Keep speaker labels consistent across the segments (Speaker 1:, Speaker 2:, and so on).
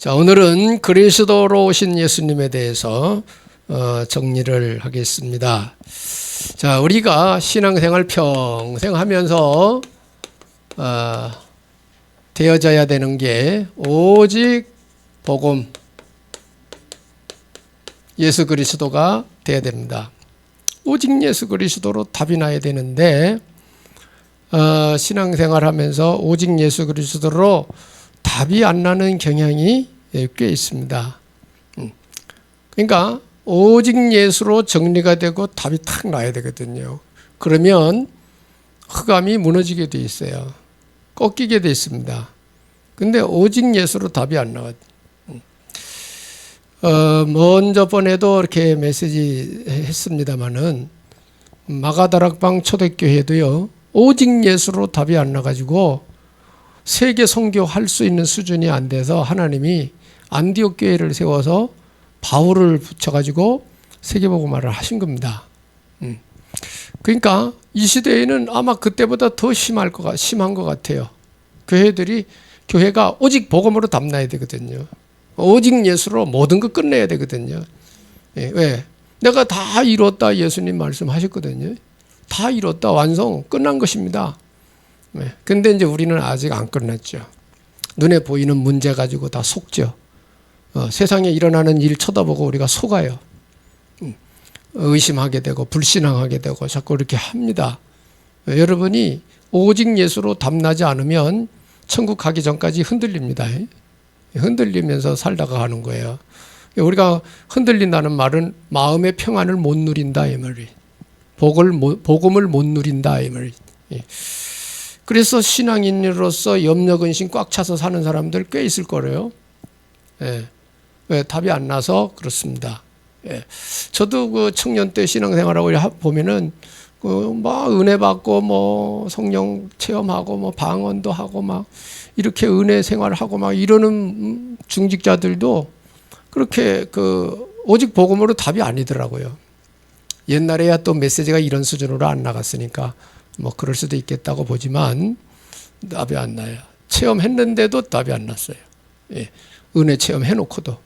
Speaker 1: 자, 오늘은 그리스도로 오신 예수님에 대해서 정리를 하겠습니다. 자, 우리가 신앙생활 평생 하면서 되어져야 되는 게 오직 복음, 예수 그리스도가 되어야 됩니다. 오직 예수 그리스도로 답이 나야 되는데 신앙생활 하면서 오직 예수 그리스도로 답이 안 나는 경향이 꽤 있습니다. 그러니까 오직 예수로 정리가 되고 답이 탁 나야 되거든요. 그러면 흑암이 무너지게 돼 있어요. 꺾이게 돼 있습니다. 근데 오직 예수로 답이 안 나와요. 먼저 번에도 이렇게 메시지 했습니다마는 마가다락방 초대교회도요, 오직 예수로 답이 안 나가지고 세계 선교할 수 있는 수준이 안 돼서 하나님이 안디옥 교회를 세워서 바울을 붙여가지고 세계복음화를 하신 겁니다. 그러니까 이 시대에는 아마 그때보다 더 심한 것 같아요. 교회가 오직 복음으로 답나야 되거든요. 오직 예수로 모든 것 끝내야 되거든요. 왜? 내가 다 이뤘다 예수님 말씀하셨거든요. 다 이뤘다, 완성, 끝난 것입니다. 근데 이제 우리는 아직 안 끝났죠. 눈에 보이는 문제 가지고 다 속죠. 세상에 일어나는 일 쳐다보고 우리가 속아요. 의심하게 되고 불신앙하게 되고 자꾸 이렇게 합니다. 여러분이 오직 예수로 답나지 않으면 천국 가기 전까지 흔들립니다. 흔들리면서 살다가 가는 거예요. 우리가 흔들린다는 말은 마음의 평안을 못 누린다 이 말이. 복음을 못 누린다 이 말이. 그래서 신앙인으로서 염려 근심 꽉 차서 사는 사람들 꽤 있을 거래요. 왜? 답이 안 나서 그렇습니다. 저도 그 청년 때 신앙생활하고 보면은 막 은혜 받고 뭐 성령 체험하고 뭐 방언도 하고 막 이렇게 은혜 생활하고 막 이러는 중직자들도 그렇게 오직 복음으로 답이 아니더라고요. 옛날에야 또 메시지가 이런 수준으로 안 나갔으니까 뭐 그럴 수도 있겠다고 보지만 답이 안 나요. 체험했는데도 답이 안 났어요. 은혜 체험해놓고도.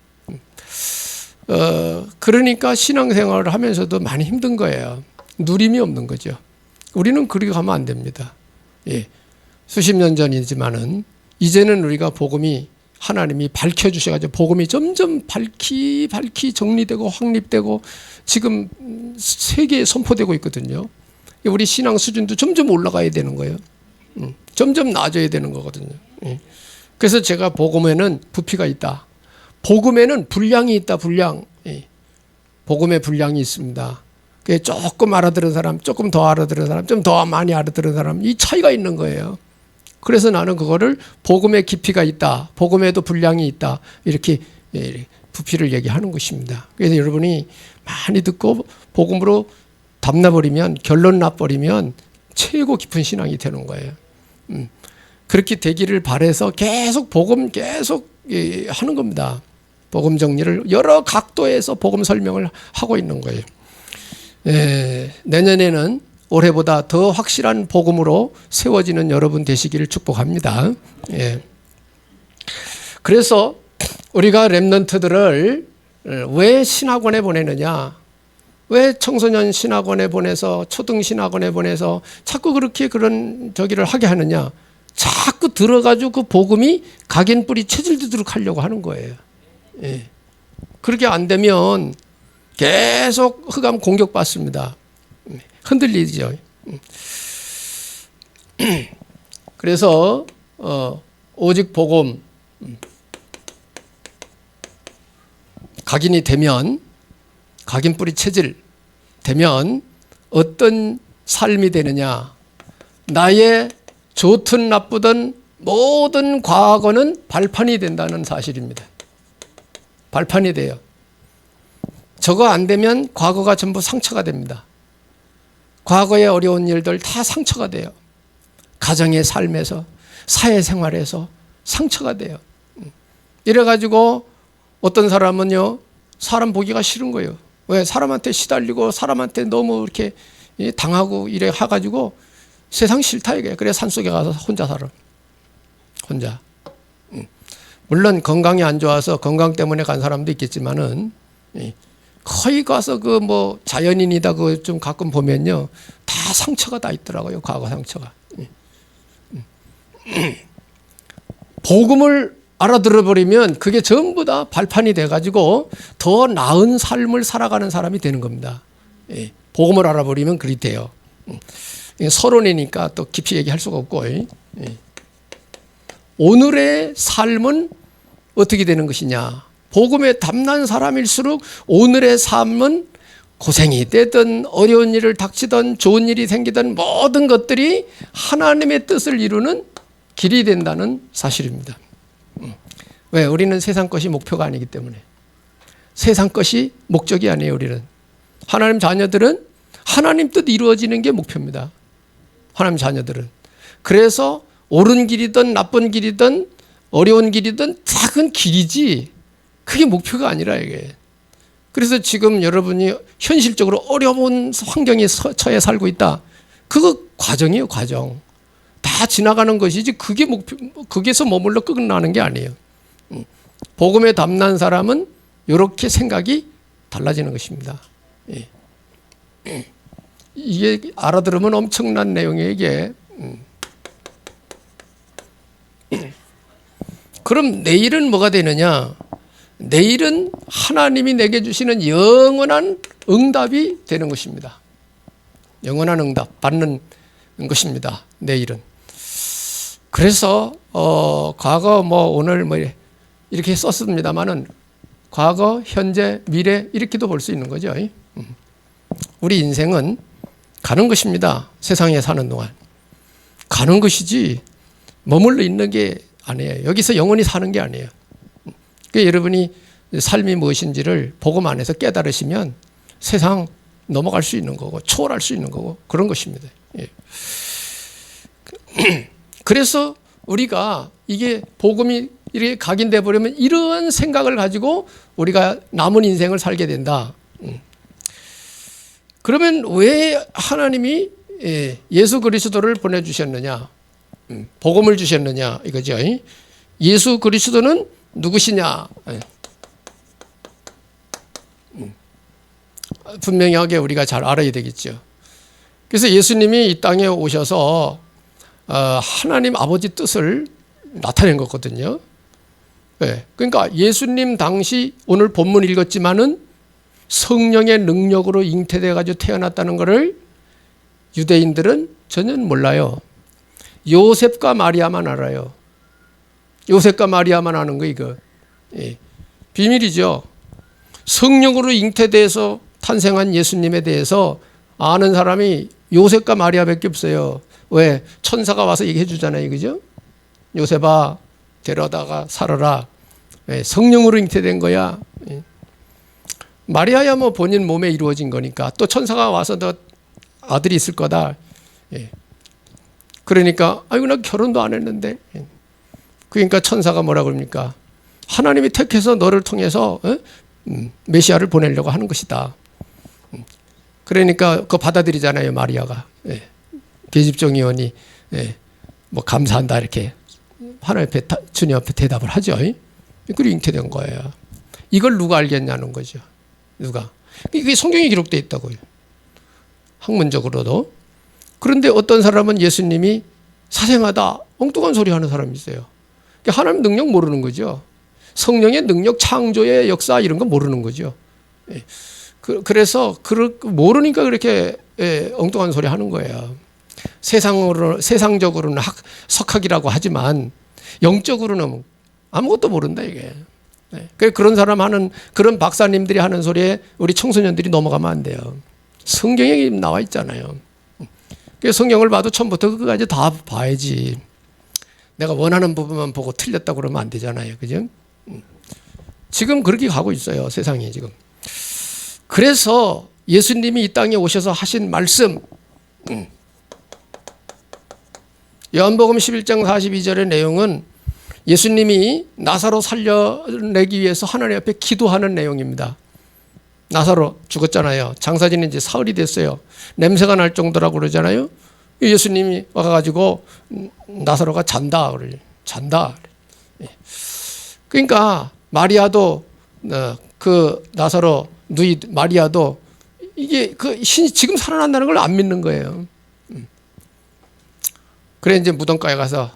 Speaker 1: 그러니까 신앙생활을 하면서도 많이 힘든 거예요. 누림이 없는 거죠. 우리는 그렇게 가면 안 됩니다. 수십 년 전이지만은 이제는 우리가 복음이 하나님이 밝혀주셔가지고 복음이 점점 밝히 정리되고 확립되고 지금 세계에 선포되고 있거든요. 우리 신앙 수준도 점점 올라가야 되는 거예요. 점점 나아져야 되는 거거든요. 그래서 제가 복음에는 부피가 있다. 복음에는 분량이 있다. 분량. 복음의 분량이 있습니다. 조금 알아들은 사람, 조금 더 알아들은 사람, 좀 더 많이 알아들은 사람, 이 차이가 있는 거예요. 그래서 나는 그거를 복음의 깊이가 있다. 복음에도 분량이 있다. 이렇게 부피를 얘기하는 것입니다. 그래서 여러분이 많이 듣고 복음으로 답나버리면, 결론 나버리면 최고 깊은 신앙이 되는 거예요. 그렇게 되기를 바라서 계속 복음 계속 하는 겁니다. 복음 정리를 여러 각도에서 복음 설명을 하고 있는 거예요. 내년에는 올해보다 더 확실한 복음으로 세워지는 여러분 되시기를 축복합니다. 그래서 우리가 렘넌트들을 왜 신학원에 보내느냐? 왜 청소년 신학원에 보내서 초등 신학원에 보내서 자꾸 그렇게 그런 저기를 하게 하느냐? 자꾸 들어가지고 그 복음이 각인 뿌리 체질되도록 하려고 하는 거예요. 그렇게 안 되면 계속 흑암 공격받습니다. 흔들리죠. 그래서 오직 복음 각인이 되면, 각인 뿌리 체질 되면 어떤 삶이 되느냐? 나의 좋든 나쁘든 모든 과거는 발판이 된다는 사실입니다. 발판이 돼요. 저거 안 되면 과거가 전부 상처가 됩니다. 과거의 어려운 일들 다 상처가 돼요. 가정의 삶에서, 사회생활에서 상처가 돼요. 이래가지고 어떤 사람은요, 사람 보기가 싫은 거예요. 왜? 사람한테 시달리고 사람한테 너무 이렇게 당하고 이래 해가지고 세상 싫다 이게. 그래 산속에 가서 혼자 살아. 혼자. 물론 건강이 안 좋아서 건강 때문에 간 사람도 있겠지만은 거기 가서 그 뭐 자연인이다 그 좀 가끔 보면요 다 상처가 다 있더라고요. 과거 상처가. 복음을 알아들어 버리면 그게 전부 다 발판이 돼 가지고 더 나은 삶을 살아가는 사람이 되는 겁니다. 복음을 알아버리면 그리 돼요. 서론이니까 또 깊이 얘기할 수가 없고 오늘의 삶은 어떻게 되는 것이냐. 복음에 담난 사람일수록 오늘의 삶은 고생이 되든 어려운 일을 닥치든 좋은 일이 생기든 모든 것들이 하나님의 뜻을 이루는 길이 된다는 사실입니다. 왜? 우리는 세상 것이 목표가 아니기 때문에. 세상 것이 목적이 아니에요. 우리는. 하나님 자녀들은 하나님 뜻 이루어지는 게 목표입니다. 하나님 자녀들은. 그래서 옳은 길이든 나쁜 길이든 어려운 길이든 작은 길이지 그게 목표가 아니라 이게. 그래서 지금 여러분이 현실적으로 어려운 환경에 처해 살고 있다. 그거 과정이에요. 과정. 다 지나가는 것이지 그게 목표, 거기서 머물러 끝나는 게 아니에요. 복음에 담난 사람은 이렇게 생각이 달라지는 것입니다. 이게 알아들으면 엄청난 내용이에요. 이게. 그럼 내일은 뭐가 되느냐? 내일은 하나님이 내게 주시는 영원한 응답이 되는 것입니다. 영원한 응답 받는 것입니다. 내일은. 그래서 과거 뭐 오늘 뭐 이렇게 썼습니다만은 과거, 현재, 미래 이렇게도 볼 수 있는 거죠. 우리 인생은 가는 것입니다. 세상에 사는 동안 가는 것이지 머물러 있는 게 아니에요. 여기서 영원히 사는 게 아니에요. 그러니까 여러분이 삶이 무엇인지를 복음 안에서 깨달으시면 세상 넘어갈 수 있는 거고 초월할 수 있는 거고 그런 것입니다. 그래서 우리가 이게 복음이 이렇게 각인돼 버리면 이러한 생각을 가지고 우리가 남은 인생을 살게 된다. 그러면 왜 하나님이 예수 그리스도를 보내주셨느냐? 복음을 주셨느냐? 이거죠. 예수 그리스도는 누구시냐? 분명하게 우리가 잘 알아야 되겠죠. 그래서 예수님이 이 땅에 오셔서 하나님 아버지 뜻을 나타낸 거거든요. 그러니까 예수님 당시 오늘 본문 읽었지만은 성령의 능력으로 잉태돼 가지고 태어났다는 것을 유대인들은 전혀 몰라요. 요셉과 마리아만 알아요. 요셉과 마리아만 아는 거 이거. 비밀이죠. 성령으로 잉태돼서 탄생한 예수님에 대해서 아는 사람이 요셉과 마리아밖에 없어요. 왜? 천사가 와서 얘기해 주잖아요. 그죠? 요셉아 데려다가 살아라. 성령으로 잉태된 거야. 마리아야 뭐 본인 몸에 이루어진 거니까 또 천사가 와서 너 아들이 있을 거다. 그러니까 아이고 나 결혼도 안 했는데. 그러니까 천사가 뭐라 그럽니까? 하나님이 택해서 너를 통해서 메시아를 보내려고 하는 것이다. 그러니까 그거 받아들이잖아요. 마리아가. 계집종 의원이 뭐 감사한다 이렇게 하나님 앞에 주님 앞에 대답을 하죠. 그리고 잉태된 거예요. 이걸 누가 알겠냐는 거죠. 누가? 이게 성경에 기록되어 있다고요. 학문적으로도. 그런데 어떤 사람은 예수님이 사생하다 엉뚱한 소리 하는 사람이 있어요. 하나님 능력 모르는 거죠. 성령의 능력, 창조의 역사 이런 거 모르는 거죠. 그래서 모르니까 그렇게 엉뚱한 소리 하는 거예요. 세상적으로는 석학이라고 하지만 영적으로는 아무것도 모른다 이게. 그런 사람 하는 그런 박사님들이 하는 소리에 우리 청소년들이 넘어가면 안 돼요. 성경에 나와 있잖아요. 성경을 봐도 처음부터 끝까지 다 봐야지. 내가 원하는 부분만 보고 틀렸다고 그러면 안 되잖아요. 그죠? 지금 그렇게 가고 있어요. 세상이 지금. 그래서 예수님이 이 땅에 오셔서 하신 말씀 요한복음 11장 42절의 내용은 예수님이 나사로 살려내기 위해서 하나님 앞에 기도하는 내용입니다. 나사로 죽었잖아요. 장사지는 이제 사흘이 됐어요. 냄새가 날 정도라고 그러잖아요. 예수님이 와가지고 나사로가 잔다. 잔다. 그러니까 마리아도 그 나사로 누이 마리아도 이게 그 신이 지금 살아난다는 걸 안 믿는 거예요. 그래 이제 무덤가에 가서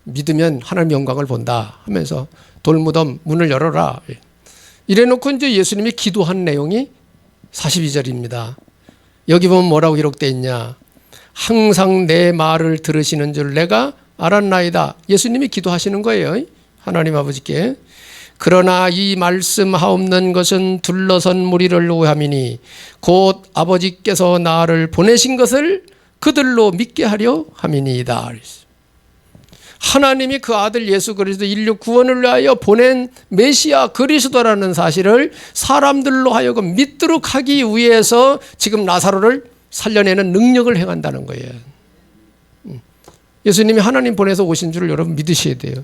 Speaker 1: 믿으면 하나님의 영광을 본다 하면서 돌무덤 문을 열어라. 이래놓고 이제 예수님이 기도한 내용이 42절입니다. 여기 보면 뭐라고 기록되어 있냐. 항상 내 말을 들으시는 줄 내가 알았나이다. 예수님이 기도하시는 거예요. 하나님 아버지께. 그러나 이 말씀하옵는 것은 둘러선 무리를 오함이니 곧 아버지께서 나를 보내신 것을 그들로 믿게 하려 함이니이다. 하나님이 그 아들 예수 그리스도 인류 구원을 위하여 보낸 메시아 그리스도라는 사실을 사람들로 하여금 믿도록 하기 위해서 지금 나사로를 살려내는 능력을 행한다는 거예요. 예수님이 하나님 보내서 오신 줄을 여러분 믿으셔야 돼요.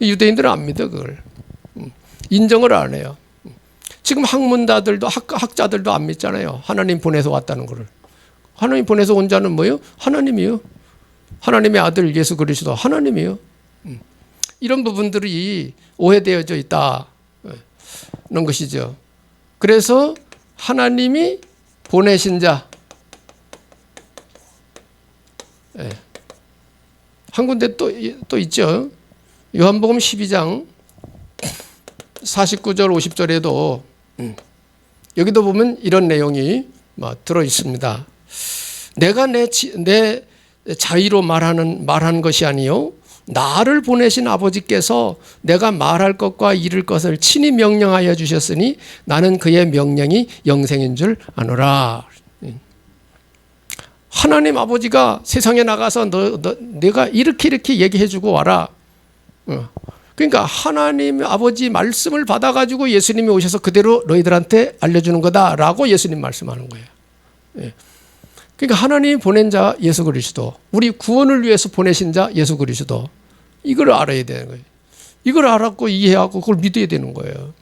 Speaker 1: 유대인들은 안 믿어 그걸. 인정을 안 해요. 지금 학문가들도 학자들도 안 믿잖아요. 하나님 보내서 왔다는 거를. 하나님 보내서 온 자는 뭐예요? 하나님이요. 하나님의 아들 예수 그리스도 하나님이요. 이런 부분들이 오해되어져 있다는 것이죠. 그래서 하나님이 보내신 자, 한 군데 또 있죠. 요한복음 12장 49절 50절에도 여기도 보면 이런 내용이 들어 있습니다. 내가 내 자의로 말한 것이 아니요 나를 보내신 아버지께서 내가 말할 것과 이룰 것을 친히 명령하여 주셨으니 나는 그의 명령이 영생인 줄 아노라. 하나님 아버지가 세상에 나가서 내가 이렇게 얘기해 주고 와라. 그러니까 하나님 아버지 말씀을 받아가지고 예수님이 오셔서 그대로 너희들한테 알려주는 거다라고 예수님 말씀하는 거예요. 그러니까 하나님이 보낸 자 예수 그리스도, 우리 구원을 위해서 보내신 자 예수 그리스도, 이걸 알아야 되는 거예요. 이걸 알았고 이해하고 그걸 믿어야 되는 거예요.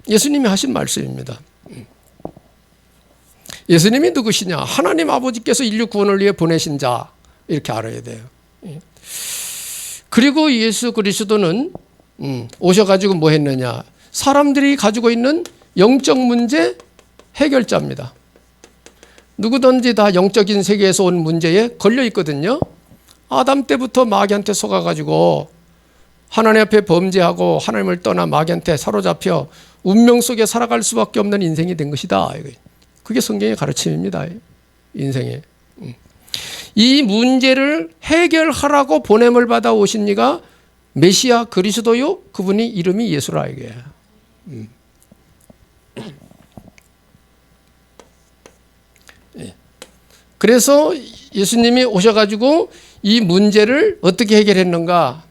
Speaker 1: 예수님이 하신 말씀입니다. 예수님이 누구시냐? 하나님 아버지께서 인류 구원을 위해 보내신 자, 이렇게 알아야 돼요. 그리고 예수 그리스도는 오셔가지고 뭐 했느냐? 사람들이 가지고 있는 영적 문제 해결자입니다. 누구든지 다 영적인 세계에서 온 문제에 걸려 있거든요. 아담 때부터 마귀한테 속아가지고 하나님 앞에 범죄하고 하나님을 떠나 마귀한테 사로잡혀 운명 속에 살아갈 수밖에 없는 인생이 된 것이다. 그게 성경의 가르침입니다. 인생에. 이 문제를 해결하라고 보냄을 받아 오신 이가 메시아 그리스도요. 그분이 이름이 예수라 이게. 그래서 예수님이 오셔가지고 이 문제를 어떻게 해결했는가?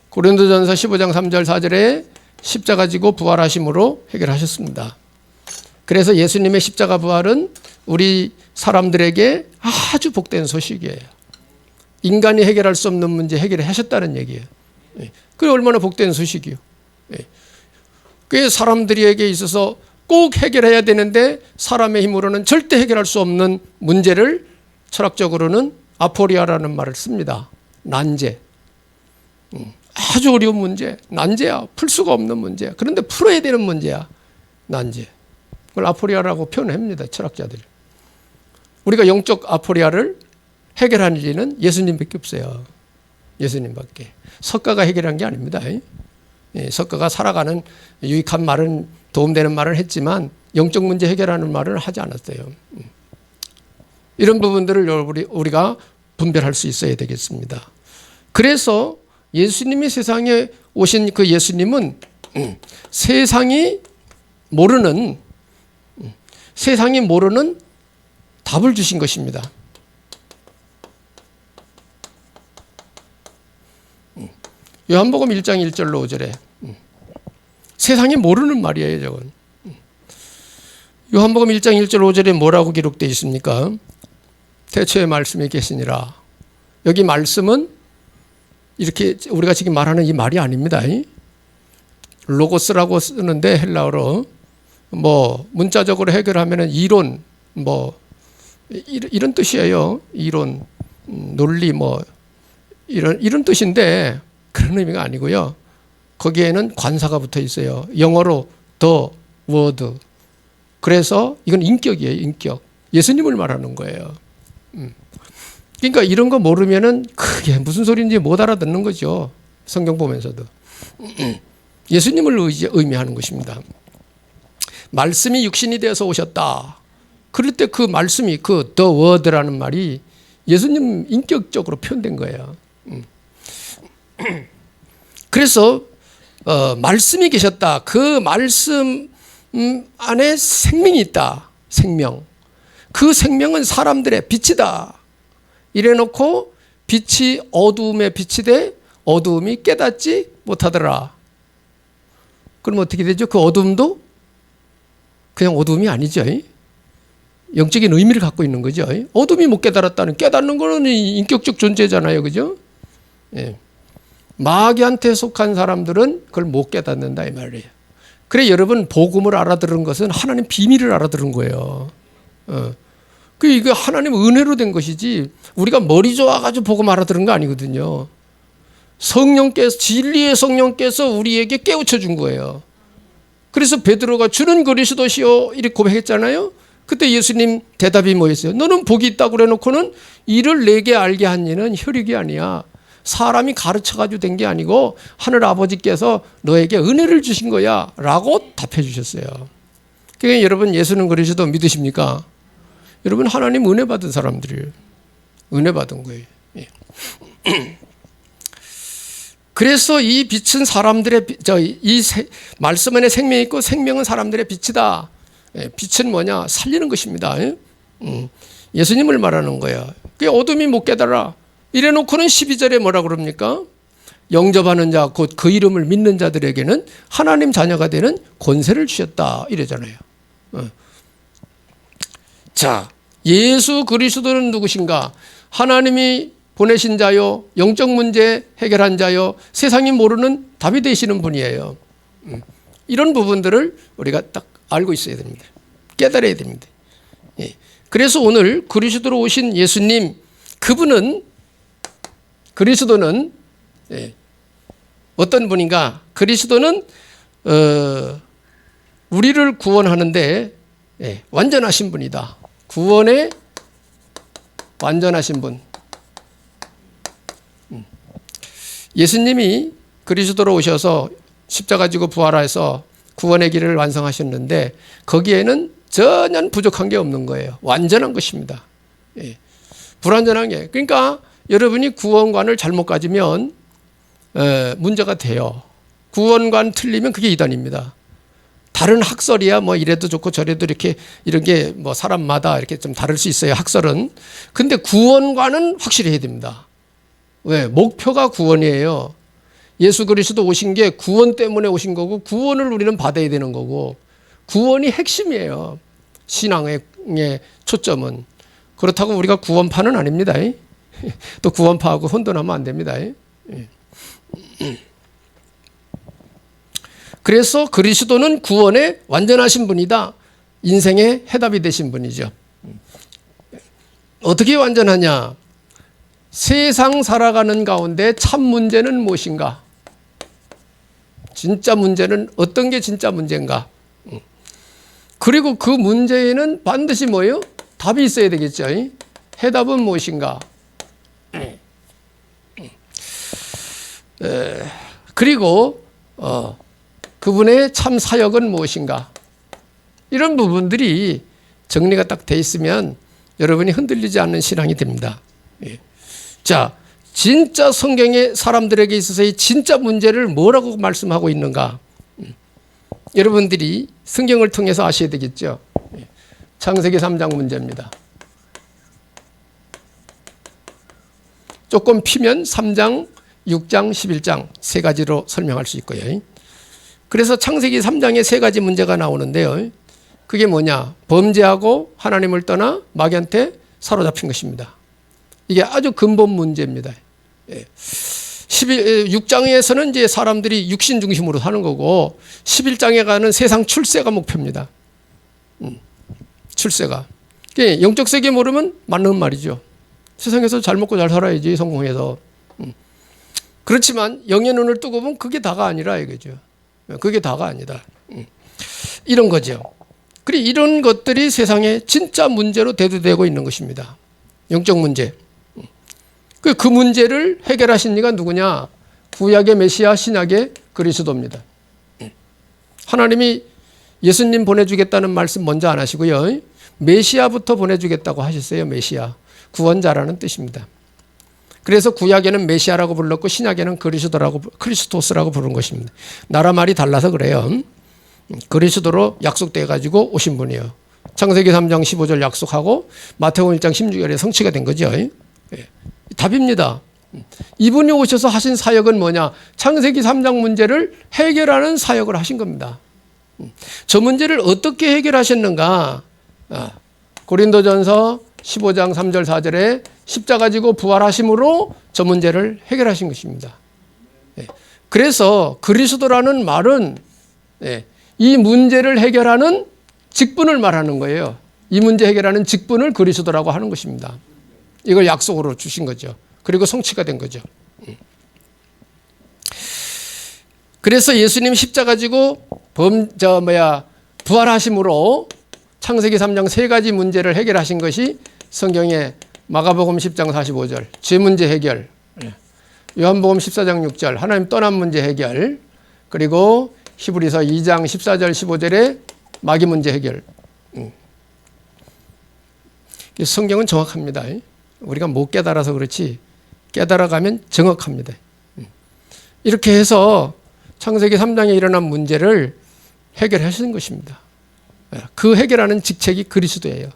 Speaker 1: 고린도전서 15장 3절 4절에 십자가 지고 부활하심으로 해결하셨습니다. 그래서 예수님의 십자가 부활은 우리 사람들에게 아주 복된 소식이에요. 인간이 해결할 수 없는 문제 해결하셨다는 얘기예요. 그게 얼마나 복된 소식이요. 그게 사람들에게 있어서 꼭 해결해야 되는데 사람의 힘으로는 절대 해결할 수 없는 문제를 철학적으로는 아포리아라는 말을 씁니다. 난제. 아주 어려운 문제. 난제야. 풀 수가 없는 문제야. 그런데 풀어야 되는 문제야. 난제. 그걸 아포리아라고 표현합니다. 철학자들이. 우리가 영적 아포리아를 해결할 리는 예수님밖에 없어요. 예수님밖에. 석가가 해결한 게 아닙니다. 석가가 살아가는 유익한 말은 도움되는 말을 했지만 영적 문제 해결하는 말을 하지 않았어요. 이런 부분들을 우리가 분별할 수 있어야 되겠습니다. 그래서 예수님이 세상에 오신 그 예수님은 세상이 모르는 답을 주신 것입니다. 요한복음 1장 1절로 5절에 세상이 모르는 말이에요. 저건. 요한복음 1장 1절 5절에 뭐라고 기록되어 있습니까? 태초에 말씀이 계시니라. 여기 말씀은 이렇게 우리가 지금 말하는 이 말이 아닙니다. 로고스라고 쓰는데 헬라어로 문자적으로 해결하면은 이론 이런 뜻이에요. 이론, 논리 이런 뜻인데 그런 의미가 아니고요. 거기에는 관사가 붙어 있어요. 영어로 the word. 그래서 이건 인격이에요. 인격. 예수님을 말하는 거예요. 그러니까 이런 거 모르면은 그게 무슨 소리인지 못 알아듣는 거죠. 성경 보면서도. 예수님을 의미하는 것입니다. 말씀이 육신이 되어서 오셨다. 그럴 때 그 말씀이 그 the word라는 말이 예수님 인격적으로 표현된 거예요. 그래서 말씀이 계셨다. 그 말씀 안에 생명이 있다. 생명. 그 생명은 사람들의 빛이다. 이래놓고 빛이 어두움에 빛이 돼 어두움이 깨닫지 못하더라. 그럼 어떻게 되죠? 그 어두움도 그냥 어두움이 아니죠. 영적인 의미를 갖고 있는 거죠. 어둠이 못 깨달았다는, 깨닫는 거는 인격적 존재잖아요. 그죠? 예. 마귀한테 속한 사람들은 그걸 못 깨닫는다 이 말이에요. 그래 여러분 복음을 알아들은 것은 하나님 비밀을 알아들은 거예요. 그 이거 하나님 은혜로 된 것이지 우리가 머리 좋아가지고 복음 알아들은 거 아니거든요. 성령께서 진리의 성령께서 우리에게 깨우쳐 준 거예요. 그래서 베드로가 주는 그리스도시요 이렇게 고백했잖아요. 그때 예수님 대답이 뭐였어요? 너는 복이 있다고 그래놓고는 이를 내게 알게 한 이는 혈육이 아니야. 사람이 가르쳐가지고 된 게 아니고 하늘 아버지께서 너에게 은혜를 주신 거야 라고 답해 주셨어요. 그러니까 여러분 예수는 그리스도 믿으십니까? 여러분 하나님 은혜 받은 사람들이에요. 은혜 받은 거예요. 예. 그래서 이 빛은 사람들의 말씀 안에 생명이 있고 생명은 사람들의 빛이다. 예, 빛은 뭐냐? 살리는 것입니다. 예수님을 말하는 거야. 그게 어둠이 못 깨달아. 이래놓고는 12절에 뭐라 그럽니까? 영접하는 자, 곧 그 이름을 믿는 자들에게는 하나님 자녀가 되는 권세를 주셨다. 이러잖아요. 자, 예수 그리스도는 누구신가? 하나님이 보내신 자요, 영적 문제 해결한 자요, 세상이 모르는 답이 되시는 분이에요. 이런 부분들을 우리가 딱 알고 있어야 됩니다. 깨달아야 됩니다. 예. 그래서 오늘 그리스도로 오신 예수님, 그리스도는 예, 어떤 분인가? 그리스도는 우리를 구원하는데 예, 완전하신 분이다. 구원에 완전하신 분. 예수님이 그리스도로 오셔서 십자가 지고 부활해서 구원의 길을 완성하셨는데 거기에는 전혀 부족한 게 없는 거예요. 완전한 것입니다. 예. 불완전한 게. 그러니까 여러분이 구원관을 잘못 가지면 문제가 돼요. 구원관 틀리면 그게 이단입니다. 다른 학설이야 뭐 이래도 좋고 저래도 이런 게 뭐 사람마다 이렇게 좀 다를 수 있어요. 학설은. 근데 구원관은 확실히 해야 됩니다. 왜? 목표가 구원이에요. 예수 그리스도 오신 게 구원 때문에 오신 거고 구원을 우리는 받아야 되는 거고 구원이 핵심이에요. 신앙의 초점은. 그렇다고 우리가 구원파는 아닙니다. 또 구원파하고 혼돈하면 안 됩니다. 그래서 그리스도는 구원에 완전하신 분이다. 인생의 해답이 되신 분이죠. 어떻게 완전하냐? 세상 살아가는 가운데 참 문제는 무엇인가? 진짜 문제는 어떤 게 진짜 문제인가? 그리고 그 문제에는 반드시 뭐예요? 답이 있어야 되겠죠. 해답은 무엇인가? 그리고 그분의 참 사역은 무엇인가? 이런 부분들이 정리가 딱 돼 있으면 여러분이 흔들리지 않는 신앙이 됩니다. 자, 진짜 성경의 사람들에게 있어서의 진짜 문제를 뭐라고 말씀하고 있는가? 여러분들이 성경을 통해서 아셔야 되겠죠. 창세기 3장 문제입니다. 조금 피면 3장, 6장, 11장 세 가지로 설명할 수 있고요. 그래서 창세기 3장에 세 가지 문제가 나오는데요. 그게 뭐냐? 범죄하고 하나님을 떠나 마귀한테 사로잡힌 것입니다. 이게 아주 근본 문제입니다. 6장에서는 이제 사람들이 육신 중심으로 사는 거고 11장에 가는 세상 출세가 목표입니다. 출세가. 영적 세계 모르면 맞는 말이죠. 세상에서 잘 먹고 잘 살아야지 성공해서. 그렇지만 영의 눈을 뜨고 보면 그게 다가 아니라 이거죠. 그게 다가 아니다. 이런 거죠. 그리고 이런 것들이 세상에 진짜 문제로 대두되고 있는 것입니다. 영적 문제. 그 문제를 해결하신 이가 누구냐? 구약의 메시아, 신약의 그리스도입니다. 하나님이 예수님 보내주겠다는 말씀 먼저 안 하시고요. 메시아부터 보내주겠다고 하셨어요. 메시아. 구원자라는 뜻입니다. 그래서 구약에는 메시아라고 불렀고 신약에는 크리스토스라고 부른 것입니다. 나라 말이 달라서 그래요. 그리스도로 약속돼 가지고 오신 분이에요. 창세기 3장 15절 약속하고 마태복음 1장 16절에 성취가 된 거죠. 답입니다. 이분이 오셔서 하신 사역은 뭐냐? 창세기 3장 문제를 해결하는 사역을 하신 겁니다. 저 문제를 어떻게 해결하셨는가? 고린도전서 15장 3절 4절에 십자가 지고 부활하심으로 저 문제를 해결하신 것입니다. 그래서 그리스도라는 말은 이 문제를 해결하는 직분을 말하는 거예요. 이 문제 해결하는 직분을 그리스도라고 하는 것입니다. 이걸 약속으로 주신 거죠. 그리고 성취가 된 거죠. 그래서 예수님 십자가 지고 부활하심으로 창세기 3장 세 가지 문제를 해결하신 것이 성경의 마가복음 10장 45절 죄 문제 해결, 요한복음 14장 6절 하나님 떠난 문제 해결, 그리고 히브리서 2장 14절 15절에 마귀 문제 해결. 성경은 정확합니다. 우리가 못 깨달아서 그렇지 깨달아가면 정확합니다. 이렇게 해서 창세기 3장에 일어난 문제를 해결하신 것입니다. 그 해결하는 직책이 그리스도예요.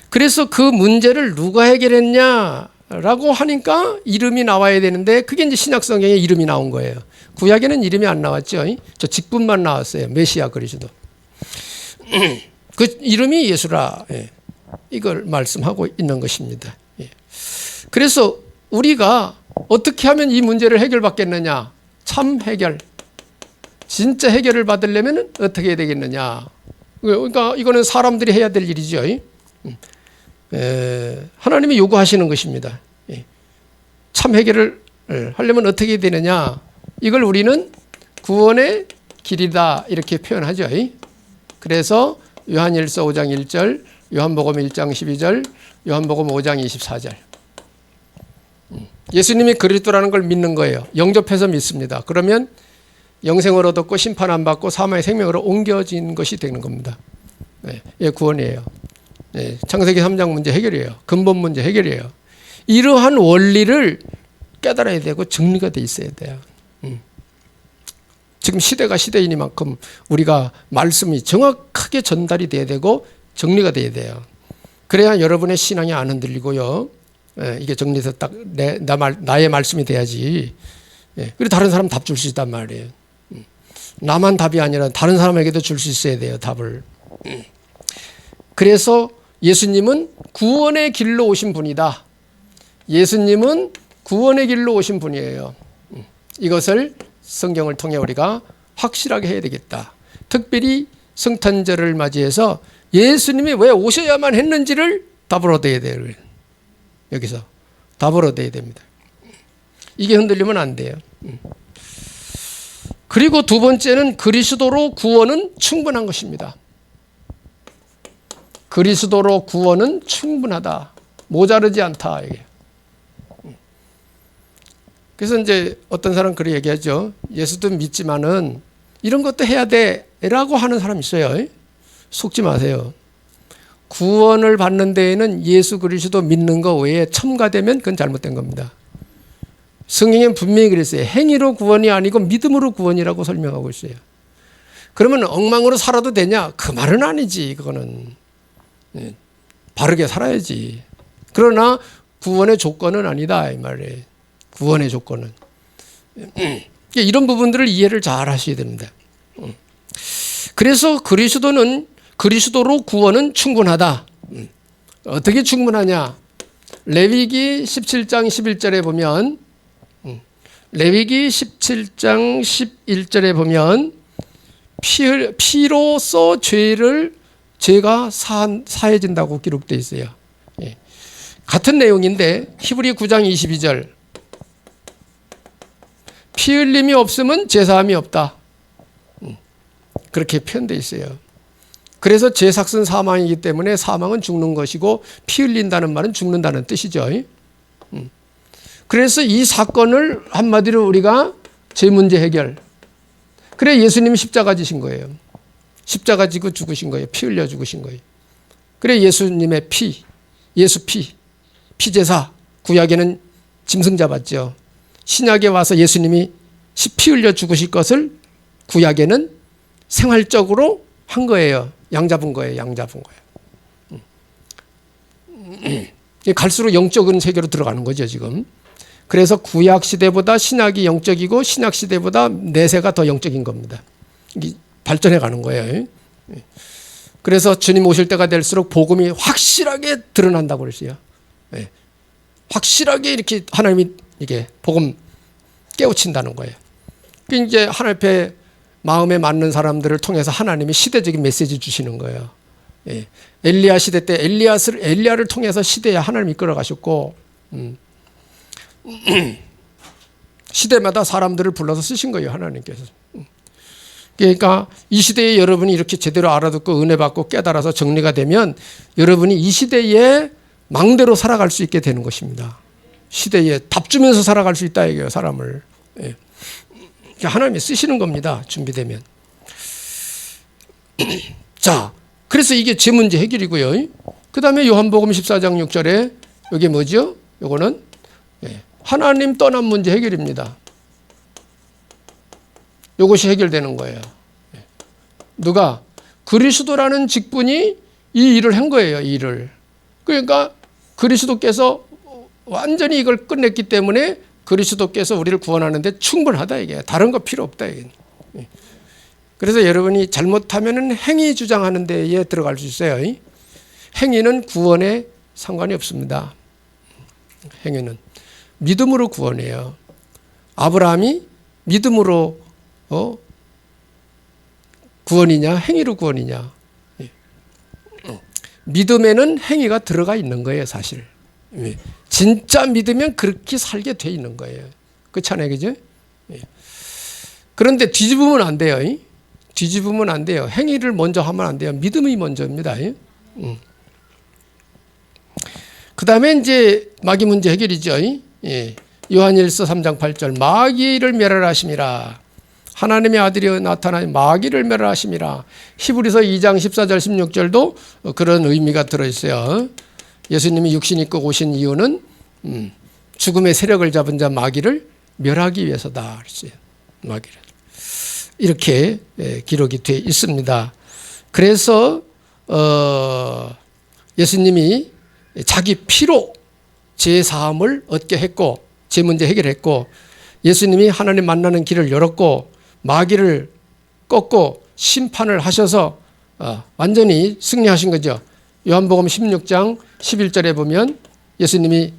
Speaker 1: 그래서 그 문제를 누가 해결했냐라고 하니까 이름이 나와야 되는데 그게 이제 신약 성경에 이름이 나온 거예요. 구약에는 이름이 안 나왔죠. 저 직분만 나왔어요. 메시아 그리스도. 그 이름이 예수라. 이걸 말씀하고 있는 것입니다. 그래서 우리가 어떻게 하면 이 문제를 해결받겠느냐? 참 해결. 진짜 해결을 받으려면 어떻게 해야 되겠느냐? 그러니까 이거는 사람들이 해야 될 일이죠. 하나님이 요구하시는 것입니다. 참 해결을 하려면 어떻게 해야 되느냐? 이걸 우리는 구원의 길이다 이렇게 표현하죠. 그래서 요한일서 5장 1절, 요한복음 1장 12절, 요한복음 5장 24절. 예수님이 그리스도라는 걸 믿는 거예요. 영접해서 믿습니다. 그러면 영생을 얻었고 심판 안 받고 사망의 생명으로 옮겨진 것이 되는 겁니다. 구원이에요. 창세기 3장 문제 해결이에요. 근본 문제 해결이에요. 이러한 원리를 깨달아야 되고 정리가 돼 있어야 돼요. 지금 시대가 시대이니만큼 우리가 말씀이 정확하게 전달이 돼야 되고 정리가 돼야 돼요. 그래야 여러분의 신앙이 안 흔들리고요. 이게 정리해서 딱 나의 말씀이 돼야지. 그리고 다른 사람 답 줄 수 있단 말이에요. 나만 답이 아니라 다른 사람에게도 줄 수 있어야 돼요. 답을. 그래서 예수님은 구원의 길로 오신 분이다. 예수님은 구원의 길로 오신 분이에요. 이것을 성경을 통해 우리가 확실하게 해야 되겠다. 특별히 성탄절을 맞이해서 예수님이 왜 오셔야만 했는지를 답을 얻어야 돼요. 여기서 답을 얻어야 됩니다. 이게 흔들리면 안 돼요. 그리고 두 번째는 그리스도로 구원은 충분한 것입니다. 그리스도로 구원은 충분하다. 모자르지 않다. 이게. 그래서 이제 어떤 사람 그렇게 얘기하죠. 예수도 믿지만은 이런 것도 해야 돼라고 하는 사람 있어요. 속지 마세요. 구원을 받는 데에는 예수 그리스도 믿는 거 외에 첨가되면 그건 잘못된 겁니다. 성경엔 분명히 그랬어요. 행위로 구원이 아니고 믿음으로 구원이라고 설명하고 있어요. 그러면 엉망으로 살아도 되냐? 그 말은 아니지. 그거는 바르게 살아야지. 그러나 구원의 조건은 아니다 이 말이에요. 구원의 조건은. 이런 부분들을 이해를 잘 하셔야 됩니다. 그래서 그리스도로 구원은 충분하다. 어떻게 충분하냐? 레위기 17장 11절에 보면 레위기 17장 11절에 보면 피로써 죄가 사해진다고 기록되어 있어요. 같은 내용인데 히브리 9장 22절 피 흘림이 없으면 제사함이 없다. 그렇게 표현되어 있어요. 그래서 제삭은 사망이기 때문에 사망은 죽는 것이고 피 흘린다는 말은 죽는다는 뜻이죠. 그래서 이 사건을 한마디로 우리가 제 문제 해결. 그래 예수님이 십자가 지신 거예요. 십자가 지고 죽으신 거예요. 피 흘려 죽으신 거예요. 그래 예수님의 피, 예수 피제사. 구약에는 짐승 잡았죠. 신약에 와서 예수님이 피 흘려 죽으실 것을 구약에는 생활적으로 한 거예요. 양 잡은 거예요. 양 잡은 거예요. 갈수록 영적인 세계로 들어가는 거죠, 지금. 그래서 구약 시대보다 신약이 영적이고 신약 시대보다 내세가 더 영적인 겁니다. 발전해 가는 거예요. 그래서 주님 오실 때가 될수록 복음이 확실하게 드러난다고 그랬어요. 확실하게 이렇게 하나님이 이게 복음 깨우친다는 거예요. 이제 하나님 앞에 마음에 맞는 사람들을 통해서 하나님이 시대적인 메시지 주시는 거예요. 엘리야 시대 때 엘리야를 통해서 시대에 하나님이 이끌어 가셨고, 시대마다 사람들을 불러서 쓰신 거예요, 하나님께서. 그러니까 이 시대에 여러분이 이렇게 제대로 알아듣고 은혜 받고 깨달아서 정리가 되면 여러분이 이 시대에 망대로 살아갈 수 있게 되는 것입니다. 시대에 답 주면서 살아갈 수 있다 이거예요, 사람을. 하나님이 쓰시는 겁니다, 준비되면. 자, 그래서 이게 제 문제 해결이고요. 그 다음에 요한복음 14장 6절에 여기 뭐죠? 요거는 하나님 떠난 문제 해결입니다. 요것이 해결되는 거예요. 누가? 그리스도라는 직분이 이 일을 한 거예요, 이 일을. 그러니까 그리스도께서 완전히 이걸 끝냈기 때문에 그리스도께서 우리를 구원하는데 충분하다 이게. 다른 거 필요 없다 이게. 그래서 여러분이 잘못하면은 행위 주장하는 데에 들어갈 수 있어요. 행위는 구원에 상관이 없습니다. 행위는 믿음으로 구원해요. 아브라함이 믿음으로 구원이냐 행위로 구원이냐. 믿음에는 행위가 들어가 있는 거예요, 사실. 진짜 믿으면 그렇게 살게 돼 있는 거예요. 그렇잖아요, 그죠? 그런데 뒤집으면 안 돼요. 뒤집으면 안 돼요. 행위를 먼저 하면 안 돼요. 믿음이 먼저입니다. 그 다음에 이제 마귀 문제 해결이죠. 요한일서 3장 8절 마귀를 멸하심이라. 하나님의 아들이 나타나 마귀를 멸하심이라. 히브리서 2장 14절 16절도 그런 의미가 들어있어요. 예수님이 육신 입고 오신 이유는 죽음의 세력을 잡은 자 마귀를 멸하기 위해서다. 마귀를. 이렇게 기록이 되어 있습니다. 그래서 예수님이 자기 피로 제 사함을 얻게 했고 제 문제 해결했고 예수님이 하나님 만나는 길을 열었고 마귀를 꺾고 심판을 하셔서 완전히 승리하신 거죠. 요한복음 16장 11절에 보면 예수님이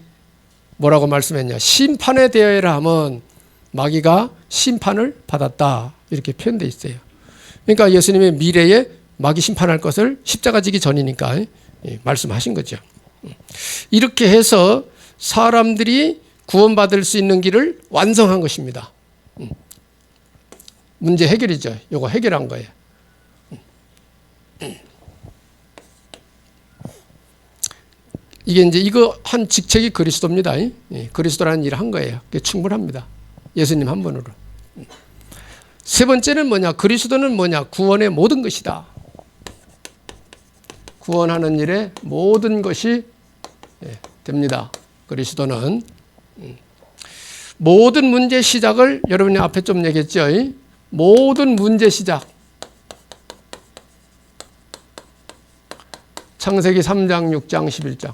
Speaker 1: 뭐라고 말씀했냐. 심판에 대하여라 하면 마귀가 심판을 받았다. 이렇게 표현되어 있어요. 그러니까 예수님의 미래에 마귀 심판할 것을 십자가 지기 전이니까 말씀하신 거죠. 이렇게 해서 사람들이 구원받을 수 있는 길을 완성한 것입니다. 문제 해결이죠. 이거 해결한 거예요. 이게 이제 이거 한 직책이 그리스도입니다. 그리스도라는 일을 한 거예요. 그게 충분합니다. 예수님 한 분으로. 세 번째는 뭐냐? 그리스도는 뭐냐? 구원의 모든 것이다. 구원하는 일에 모든 것이 됩니다. 그리스도는. 모든 문제 시작을 여러분이 앞에 좀 얘기했죠. 모든 문제 시작. 창세기 3장, 6장, 11장.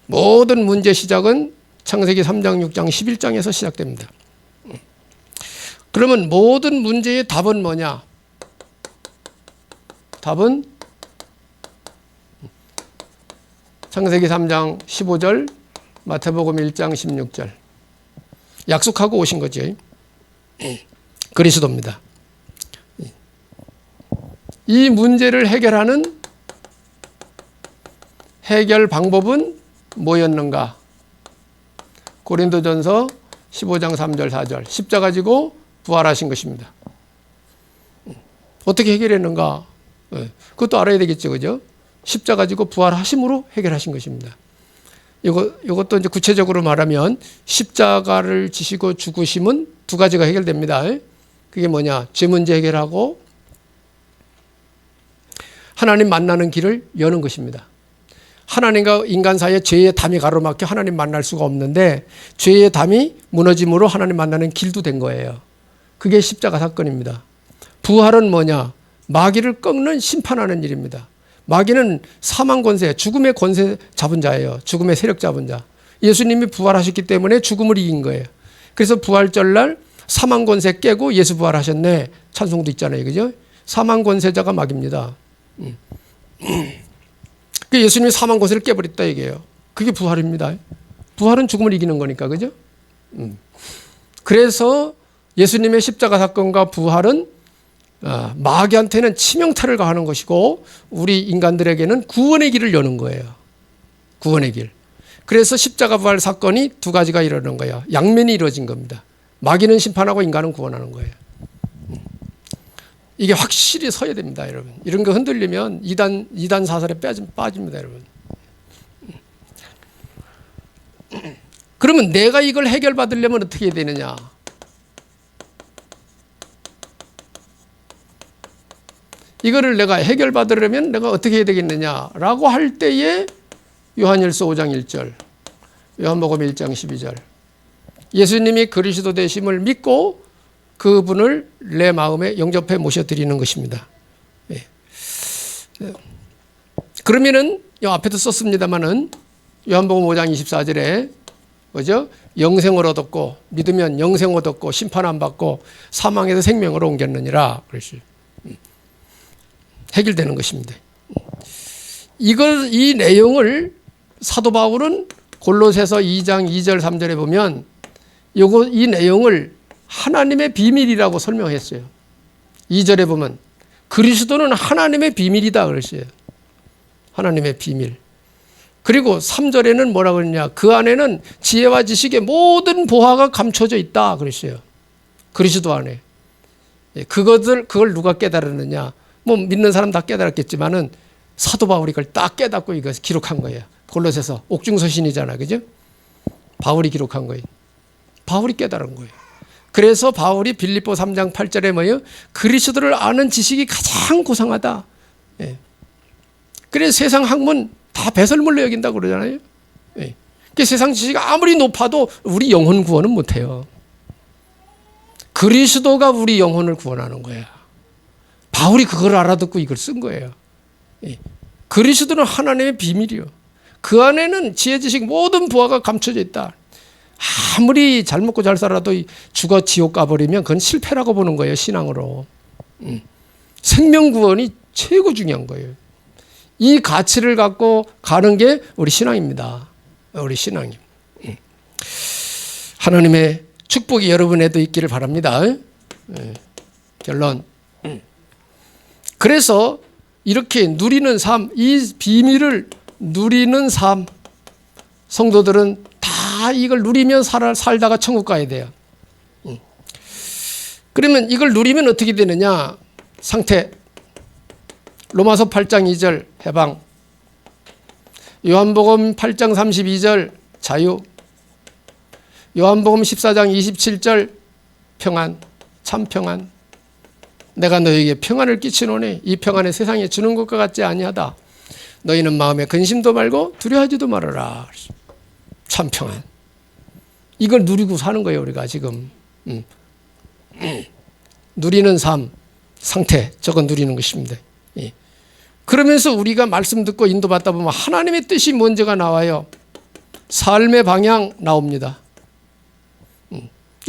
Speaker 1: 모든 문제 시작은 창세기 3장, 6장, 11장에서 시작됩니다. 그러면 모든 문제의 답은 뭐냐? 답은 창세기 3장 15절, 마태복음 1장 16절. 약속하고 오신 거죠. 그리스도입니다. 이 문제를 해결하는 해결 방법은 뭐였는가? 고린도전서 15장 3절 4절 십자가 지고 부활하신 것입니다. 어떻게 해결했는가? 그것도 알아야 되겠죠, 그죠? 십자가 지고 부활하심으로 해결하신 것입니다. 이것도 이제 구체적으로 말하면 십자가를 지시고 죽으심은 두 가지가 해결됩니다. 그게 뭐냐? 죄 문제 해결하고 하나님 만나는 길을 여는 것입니다. 하나님과 인간 사이에 죄의 담이 가로막혀 하나님 만날 수가 없는데 죄의 담이 무너짐으로 하나님 만나는 길도 된 거예요. 그게 십자가 사건입니다. 부활은 뭐냐? 마귀를 꺾는 심판하는 일입니다. 마귀는 사망 권세, 죽음의 권세 잡은 자예요. 죽음의 세력 잡은 자. 예수님이 부활하셨기 때문에 죽음을 이긴 거예요. 그래서 부활절날 사망 권세 깨고 예수 부활하셨네. 찬송도 있잖아요. 그죠? 사망 권세자가 마귀입니다. 예수님이 사망 권세를 깨버렸다 얘기예요. 그게 부활입니다. 부활은 죽음을 이기는 거니까. 그죠? 그래서 예수님의 십자가 사건과 부활은 마귀한테는 치명타를 가하는 것이고 우리 인간들에게는 구원의 길을 여는 거예요. 구원의 길. 그래서 십자가 부활 사건이 두 가지가 이루어진 거예요. 양면이 이루어진 겁니다. 마귀는 심판하고 인간은 구원하는 거예요. 이게 확실히 서야 됩니다, 여러분. 이런 거 흔들리면 이단 사설에 빠집니다, 여러분. 그러면 내가 이걸 해결받으려면 어떻게 해야 되느냐? 이거를 내가 해결받으려면 내가 어떻게 해야 되겠느냐라고 할 때에 요한일서 5장 1절, 요한복음 1장 12절 예수님이 그리스도 되심을 믿고 그분을 내 마음에 영접해 모셔드리는 것입니다. 예. 그러면은 앞에도 썼습니다마는 요한복음 5장 24절에 뭐죠? 영생을 얻었고 믿으면 영생 얻었고 심판 안 받고 사망에서 생명으로 옮겼느니라 그랬어요. 해결되는 것입니다. 이 내용을 사도 바울은 골로새서 2장 2절 3절에 보면 이 내용을 하나님의 비밀이라고 설명했어요. 2절에 보면 그리스도는 하나님의 비밀이다 그랬어요. 하나님의 비밀. 그리고 3절에는 뭐라고 그러냐? 그 안에는 지혜와 지식의 모든 보화가 감춰져 있다 그랬어요. 그리스도 안에. 그걸 누가 깨달았느냐? 뭐 믿는 사람 다 깨달았겠지만은 사도 바울이 그걸 딱 깨닫고 이것을 기록한 거예요. 골로새서 옥중서신이잖아, 그죠? 바울이 기록한 거예요. 바울이 깨달은 거예요. 그래서 바울이 빌립보 3장 8절에 뭐예요? 그리스도를 아는 지식이 가장 고상하다. 예. 그래서 세상 학문 다 배설물로 여긴다고 그러잖아요. 예. 그러니까 세상 지식이 아무리 높아도 우리 영혼 구원은 못해요. 그리스도가 우리 영혼을 구원하는 거야. 바울이 그걸 알아듣고 이걸 쓴 거예요. 예. 그리스도는 하나님의 비밀이요. 그 안에는 지혜 지식 모든 부하가 감춰져 있다. 아무리 잘 먹고 잘 살아도 죽어 지옥 가버리면 그건 실패라고 보는 거예요, 신앙으로. 생명 구원이 최고 중요한 거예요. 이 가치를 갖고 가는 게 우리 신앙입니다. 우리 신앙이. 하나님의 축복이 여러분에도 있기를 바랍니다. 결론. 그래서 이렇게 누리는 삶, 이 비밀을 누리는 삶, 성도들은 다 이걸 누리면 살다가 천국 가야 돼요. 그러면 이걸 누리면 어떻게 되느냐? 상태. 로마서 8장 2절 해방. 요한복음 8장 32절 자유. 요한복음 14장 27절 평안. 참 평안. 내가 너에게 평안을 끼치노니 이 평안을 세상에 주는 것과 같지 아니하다. 너희는 마음에 근심도 말고 두려워하지도 말아라. 참 평안. 이걸 누리고 사는 거예요, 우리가 지금. 누리는 삶, 상태, 저거 누리는 것입니다. 예. 그러면서 우리가 말씀 듣고 인도받다 보면 하나님의 뜻이 먼저가 나와요. 삶의 방향 나옵니다.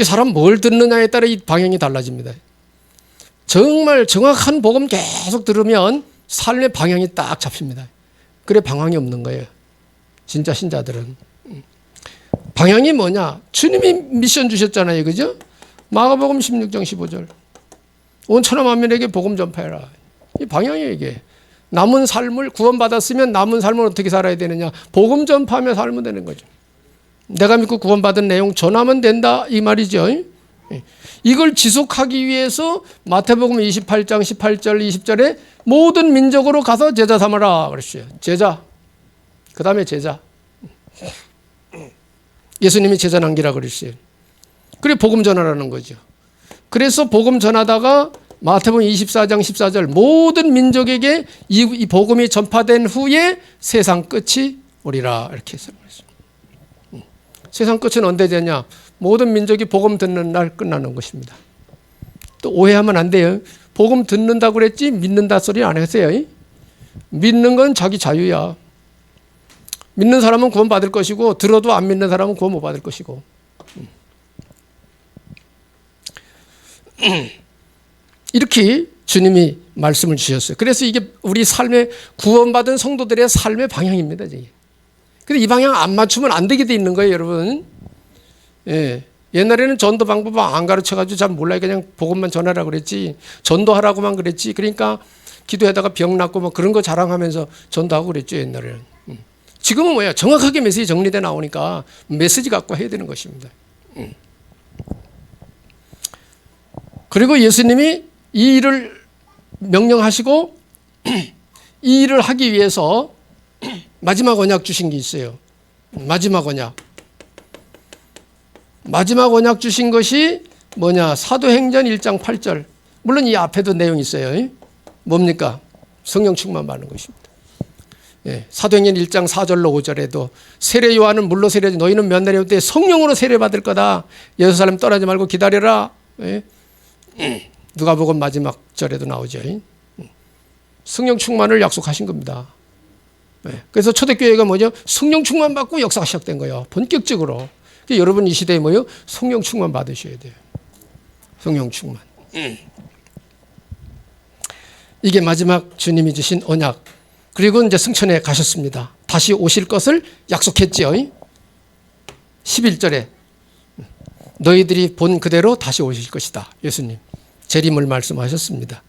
Speaker 1: 사람 뭘 듣느냐에 따라 이 방향이 달라집니다. 정말 정확한 복음 계속 들으면 삶의 방향이 딱 잡힙니다. 그래 방향이 없는 거예요. 진짜 신자들은. 방향이 뭐냐? 주님이 미션 주셨잖아요. 그죠? 마가복음 16장 15절. 온 천하 만민에게 복음 전파해라. 이 방향이에요, 이게. 남은 삶을 구원받았으면 남은 삶을 어떻게 살아야 되느냐? 복음 전파하며 살면 되는 거죠. 내가 믿고 구원받은 내용 전하면 된다 이 말이죠. 이걸 지속하기 위해서 마태복음 28장 18절 20절에 모든 민족으로 가서 제자 삼으라 그랬어요. 제자. 그 다음에 제자. 예수님이 제자 남기라 그랬어요. 그래 복음 전하라는 거죠. 그래서 복음 전하다가 마태복음 24장 14절 모든 민족에게 이 복음이 전파된 후에 세상 끝이 오리라 이렇게 해서 말했습니다. 세상 끝은 언제 되냐? 모든 민족이 복음 듣는 날 끝나는 것입니다. 또 오해하면 안 돼요. 복음 듣는다고 그랬지 믿는다 소리 안 했어요. 믿는 건 자기 자유야. 믿는 사람은 구원 받을 것이고 들어도 안 믿는 사람은 구원 못 받을 것이고. 이렇게 주님이 말씀을 주셨어요. 그래서 이게 우리 삶의 구원받은 성도들의 삶의 방향입니다. 근데 이 방향 안 맞추면 안 되게 돼 있는 거예요, 여러분. 예. 옛날에는 전도 방법 안 가르쳐가지고 잘 몰라요. 그냥 복음만 전하라 그랬지. 전도하라고만 그랬지. 그러니까 기도하다가 병 낫고 뭐 그런 거 자랑하면서 전도하고 그랬죠, 옛날에는. 지금은 뭐야? 정확하게 메시지 정리돼 나오니까 메시지 갖고 해야 되는 것입니다. 그리고 예수님이 이 일을 명령하시고 이 일을 하기 위해서 마지막 언약 주신 게 있어요. 마지막 언약. 마지막 언약 주신 것이 뭐냐? 사도행전 1장 8절. 물론 이 앞에도 내용이 있어요. 뭡니까? 성령 충만 받는 것입니다. 예, 사도행전 1장 4절로 5절에도 세례 요한은 물로 세례하지 너희는 면나리 때 성령으로 세례받을 거다. 예루살렘 떠나지 말고 기다려라. 예? 누가복음 마지막 절에도 나오죠. 성령 충만을 약속하신 겁니다. 예, 그래서 초대교회가 뭐죠? 성령 충만 받고 역사가 시작된 거예요. 본격적으로. 여러분 이 시대에 뭐요? 성령 충만 받으셔야 돼요. 성령 충만. 이게 마지막 주님이 주신 언약. 그리고 이제 승천에 가셨습니다. 다시 오실 것을 약속했죠. 11절에 너희들이 본 그대로 다시 오실 것이다. 예수님 재림을 말씀하셨습니다.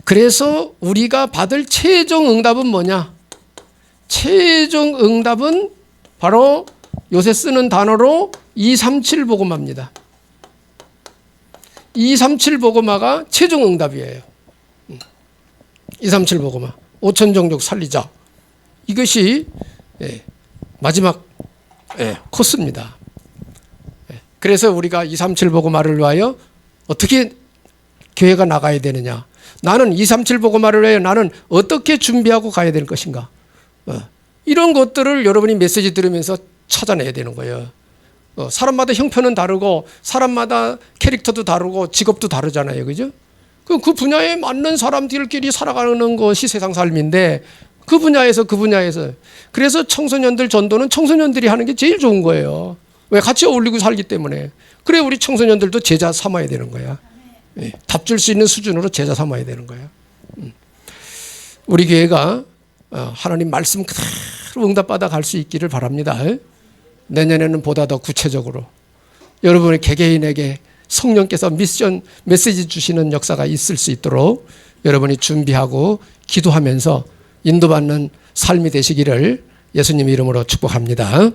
Speaker 1: 그래서 우리가 받을 최종 응답은 뭐냐? 최종 응답은 바로 요새 쓰는 단어로 237 복음화입니다. 237 복음화가 최종 응답이에요. 237 복음화. 5천 종족 살리자. 이것이 마지막 코스입니다. 그래서 우리가 237 복음화를 위하여 어떻게 교회가 나가야 되느냐. 나는 237 복음화를 위하여 나는 어떻게 준비하고 가야 될 것인가. 이런 것들을 여러분이 메시지 들으면서 찾아내야 되는 거예요. 사람마다 형편은 다르고 사람마다 캐릭터도 다르고 직업도 다르잖아요. 그죠? 그 분야에 맞는 사람들끼리 살아가는 것이 세상 삶인데 그 분야에서 그래서 청소년들 전도는 청소년들이 하는 게 제일 좋은 거예요. 왜? 같이 어울리고 살기 때문에. 그래 우리 청소년들도 제자 삼아야 되는 거야. 답줄 수 있는 수준으로 제자 삼아야 되는 거야. 우리 교회가 하나님 말씀 그대로 응답받아 갈 수 있기를 바랍니다. 내년에는 보다 더 구체적으로 여러분의 개개인에게 성령께서 미션 메시지 주시는 역사가 있을 수 있도록 여러분이 준비하고 기도하면서 인도받는 삶이 되시기를 예수님 이름으로 축복합니다.